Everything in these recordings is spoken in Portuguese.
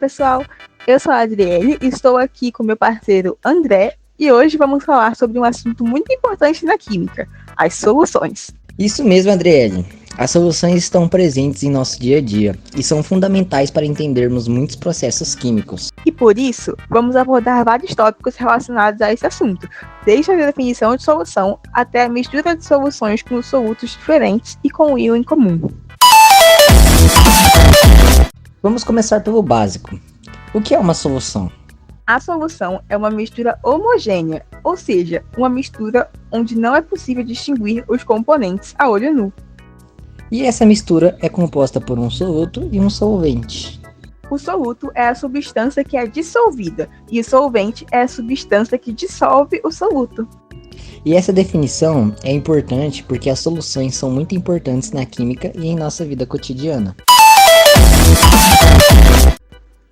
pessoal, eu sou a Adriele e estou aqui com meu parceiro André e hoje vamos falar sobre um assunto muito importante na química, as soluções. Isso mesmo, Adriele. As soluções estão presentes em nosso dia a dia e são fundamentais para entendermos muitos processos químicos. E por isso, vamos abordar vários tópicos relacionados a esse assunto, desde a definição de solução até a mistura de soluções com solutos diferentes e com o íon em comum. Vamos começar pelo básico. O que é uma solução? A solução é uma mistura homogênea, ou seja, uma mistura onde não é possível distinguir os componentes a olho nu. E essa mistura é composta por um soluto e um solvente. O soluto é a substância que é dissolvida e o solvente é a substância que dissolve o soluto. E essa definição é importante porque as soluções são muito importantes na química e em nossa vida cotidiana.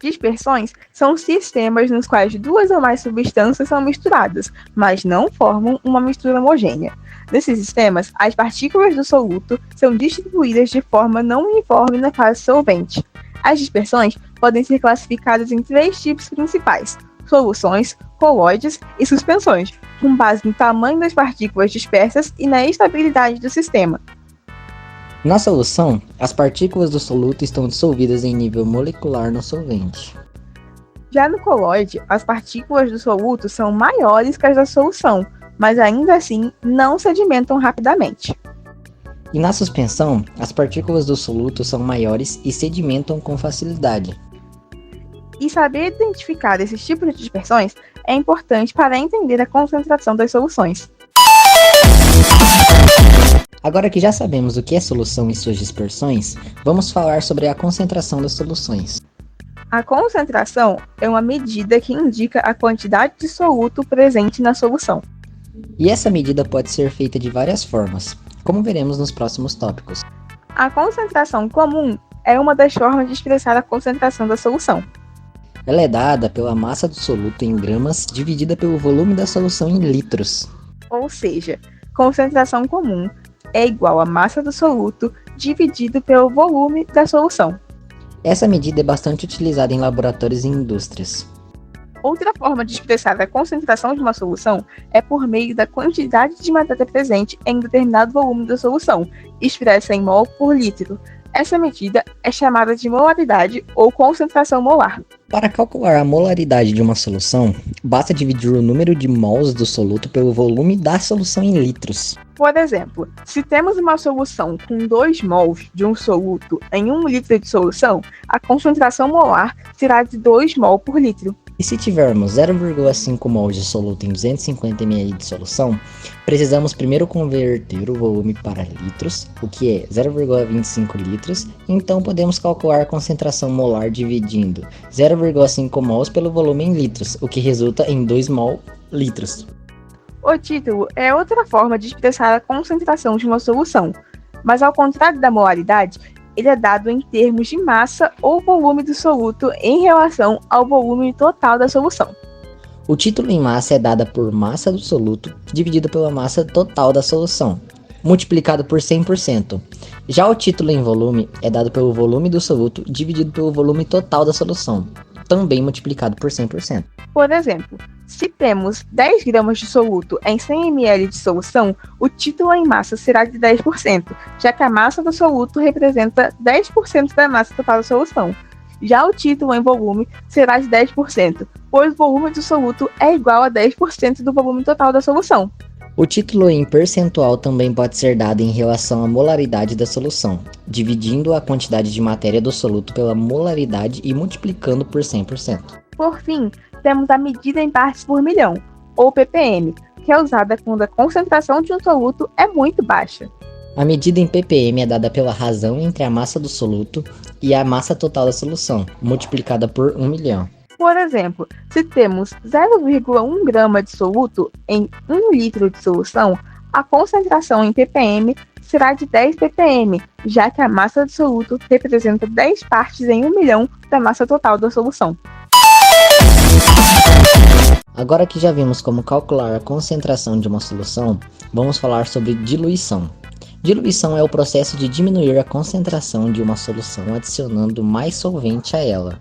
Dispersões são sistemas nos quais duas ou mais substâncias são misturadas, mas não formam uma mistura homogênea. Nesses sistemas, as partículas do soluto são distribuídas de forma não uniforme na fase solvente. As dispersões podem ser classificadas em três tipos principais: soluções, coloides e suspensões, com base no tamanho das partículas dispersas e na estabilidade do sistema. Na solução, as partículas do soluto estão dissolvidas em nível molecular no solvente. Já no coloide, as partículas do soluto são maiores que as da solução, mas ainda assim não sedimentam rapidamente. E na suspensão, as partículas do soluto são maiores e sedimentam com facilidade. E saber identificar esses tipos de dispersões é importante para entender a concentração das soluções. Agora que já sabemos o que é solução e suas dispersões, vamos falar sobre a concentração das soluções. A concentração é uma medida que indica a quantidade de soluto presente na solução. E essa medida pode ser feita de várias formas, como veremos nos próximos tópicos. A concentração comum é uma das formas de expressar a concentração da solução. Ela é dada pela massa do soluto em gramas dividida pelo volume da solução em litros. Ou seja, concentração comum é igual à massa do soluto dividido pelo volume da solução. Essa medida é bastante utilizada em laboratórios e indústrias. Outra forma de expressar a concentração de uma solução é por meio da quantidade de matéria presente em determinado volume da solução, expressa em mol por litro. Essa medida é chamada de molaridade ou concentração molar. Para calcular a molaridade de uma solução, basta dividir o número de mols do soluto pelo volume da solução em litros. Por exemplo, se temos uma solução com 2 mols de um soluto em 1 litro de solução, a concentração molar será de 2 mol por litro. E se tivermos 0,5 mol de soluto em 250 ml de solução, precisamos primeiro converter o volume para litros, o que é 0,25 litros, então podemos calcular a concentração molar dividindo 0,5 mols pelo volume em litros, o que resulta em 2 mol litros. O título é outra forma de expressar a concentração de uma solução, mas ao contrário da molaridade, ele é dado em termos de massa ou volume do soluto em relação ao volume total da solução. O título em massa é dada por massa do soluto dividido pela massa total da solução, multiplicado por 100%. Já o título em volume é dado pelo volume do soluto dividido pelo volume total da solução, também multiplicado por 100%. Por exemplo, se temos 10 gramas de soluto em 100 ml de solução, o título em massa será de 10%, já que a massa do soluto representa 10% da massa total da solução. Já o título em volume será de 10%, pois o volume do soluto é igual a 10% do volume total da solução. O título em percentual também pode ser dado em relação à molaridade da solução, dividindo a quantidade de matéria do soluto pela molaridade e multiplicando por 100%. Por fim, temos a medida em partes por milhão, ou ppm, que é usada quando a concentração de um soluto é muito baixa. A medida em ppm é dada pela razão entre a massa do soluto e a massa total da solução, multiplicada por 1 milhão. Por exemplo, se temos 0,1 grama de soluto em 1 litro de solução, a concentração em ppm será de 10 ppm, já que a massa do soluto representa 10 partes em 1 milhão da massa total da solução. Agora que já vimos como calcular a concentração de uma solução, vamos falar sobre diluição. Diluição é o processo de diminuir a concentração de uma solução adicionando mais solvente a ela.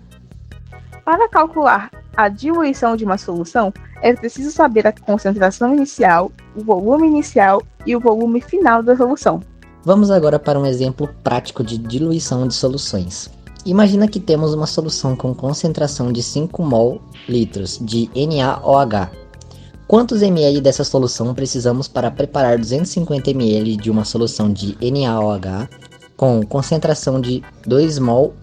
Para calcular a diluição de uma solução, é preciso saber a concentração inicial, o volume inicial e o volume final da solução. Vamos agora para um exemplo prático de diluição de soluções. Imagina que temos uma solução com concentração de 5 mol litros de NaOH. Quantos ml dessa solução precisamos para preparar 250 ml de uma solução de NaOH com concentração de 2 mol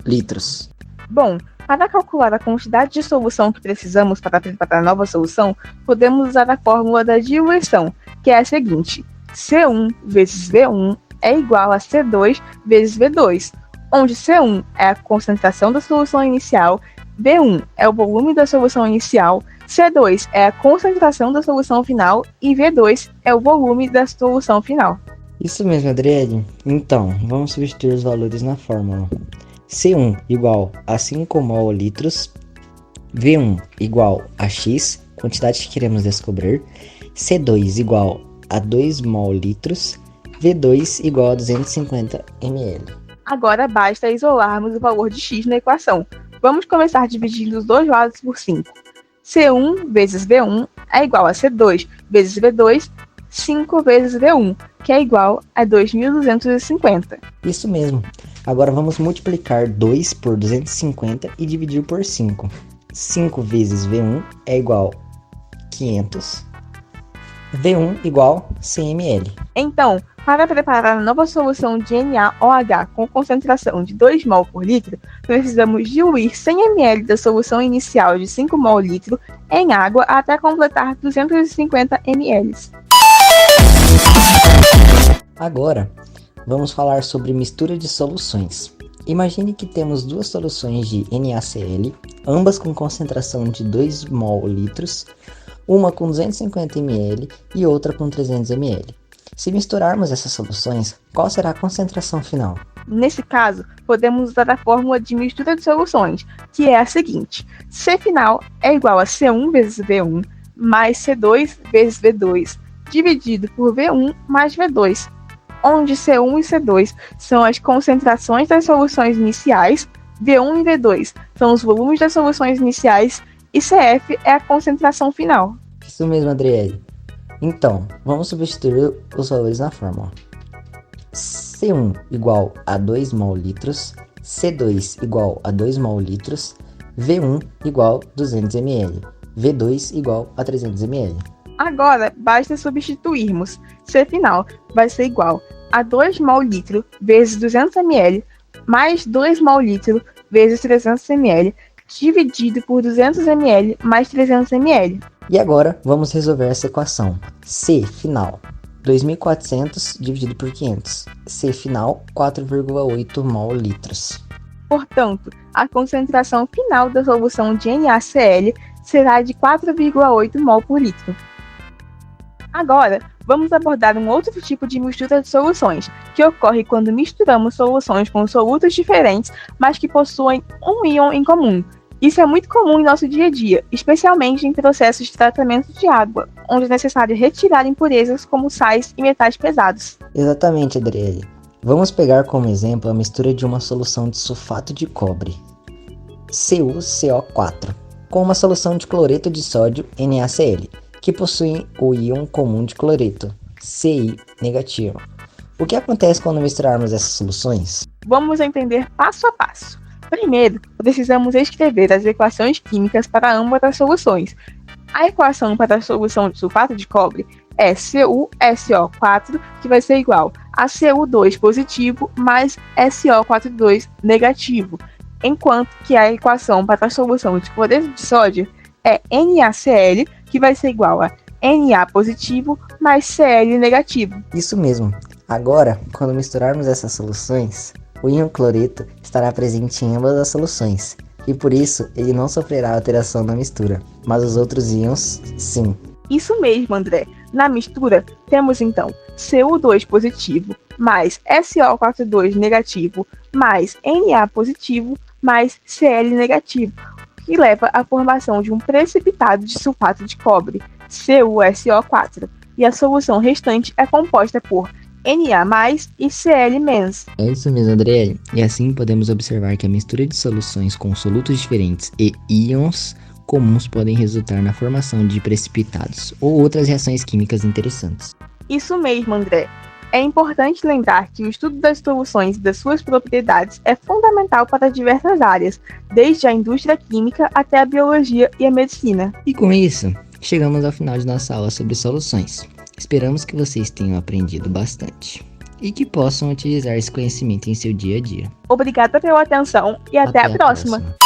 litros? Bom, para calcular a quantidade de solução que precisamos para preparar a nova solução, podemos usar a fórmula da diluição, que é a seguinte: C1 vezes V1 é igual a C2 vezes V2, onde C1 é a concentração da solução inicial, V1 é o volume da solução inicial, C2 é a concentração da solução final e V2 é o volume da solução final. Isso mesmo, Adriele. Então, vamos substituir os valores na fórmula. C1 igual a 5 mol litros, V1 igual a X, quantidade que queremos descobrir, C2 igual a 2 mol litros, V2 igual a 250 ml. Agora basta isolarmos o valor de X na equação. Vamos começar dividindo os dois lados por 5. C1 vezes V1 é igual a C2 vezes V2, 5 vezes V1, que é igual a 2.250. Isso mesmo. Agora vamos multiplicar 2 por 250 e dividir por 5. 5 vezes V1 é igual a 500. V1 igual a 100 ml. Então, para preparar a nova solução de NaOH com concentração de 2 mol por litro, precisamos diluir 100 ml da solução inicial de 5 mol litro em água até completar 250 ml. Agora, vamos falar sobre mistura de soluções. Imagine que temos duas soluções de NaCl, ambas com concentração de 2 mol litros, uma com 250 ml e outra com 300 ml. Se misturarmos essas soluções, qual será a concentração final? Nesse caso, podemos usar a fórmula de mistura de soluções, que é a seguinte: C final é igual a C1 vezes V1 mais C2 vezes V2, dividido por V1 mais V2, onde C1 e C2 são as concentrações das soluções iniciais, V1 e V2 são os volumes das soluções iniciais e CF é a concentração final. Isso mesmo, Adriele. Então, vamos substituir os valores na fórmula. C1 igual a 2 mol litros, C2 igual a 2 mol litros, V1 igual a 200 ml, V2 igual a 300 ml. Agora, basta substituirmos. C final vai ser igual a 2 mol litro vezes 200 ml mais 2 mol litro vezes 300 ml, dividido por 200 ml mais 300 ml. E agora, vamos resolver essa equação. C final, 2.400 dividido por 500. C final, 4,8 mol litros. Portanto, a concentração final da solução de NaCl será de 4,8 mol por litro. Agora, vamos abordar um outro tipo de mistura de soluções, que ocorre quando misturamos soluções com solutos diferentes, mas que possuem um íon em comum. Isso é muito comum em nosso dia a dia, especialmente em processos de tratamento de água, onde é necessário retirar impurezas como sais e metais pesados. Exatamente, Adriele. Vamos pegar como exemplo a mistura de uma solução de sulfato de cobre, CuCO4, com uma solução de cloreto de sódio, NaCl, que possui o íon comum de cloreto, Ci negativo. O que acontece quando misturarmos essas soluções? Vamos entender passo a passo. Primeiro, precisamos escrever as equações químicas para ambas as soluções. A equação para a solução de sulfato de cobre é CuSO4, que vai ser igual a Cu2 positivo mais SO42 negativo, enquanto que a equação para a solução de cloreto de sódio é NaCl, que vai ser igual a Na positivo mais Cl negativo. Isso mesmo. Agora, quando misturarmos essas soluções, o íon cloreto estará presente em ambas as soluções, e por isso ele não sofrerá alteração na mistura, mas os outros íons sim. Isso mesmo, André. Na mistura, temos então Cu2 positivo mais SO42 negativo mais Na positivo mais Cl negativo, que leva à formação de um precipitado de sulfato de cobre, CuSO4, e a solução restante é composta por Na+, e Cl-. É isso mesmo, Adriele. E assim podemos observar que a mistura de soluções com solutos diferentes e íons comuns podem resultar na formação de precipitados ou outras reações químicas interessantes. Isso mesmo, André. É importante lembrar que o estudo das soluções e das suas propriedades é fundamental para diversas áreas, desde a indústria química até a biologia e a medicina. E com isso, chegamos ao final de nossa aula sobre soluções. Esperamos que vocês tenham aprendido bastante e que possam utilizar esse conhecimento em seu dia a dia. Obrigada pela atenção e até a próxima. Próxima.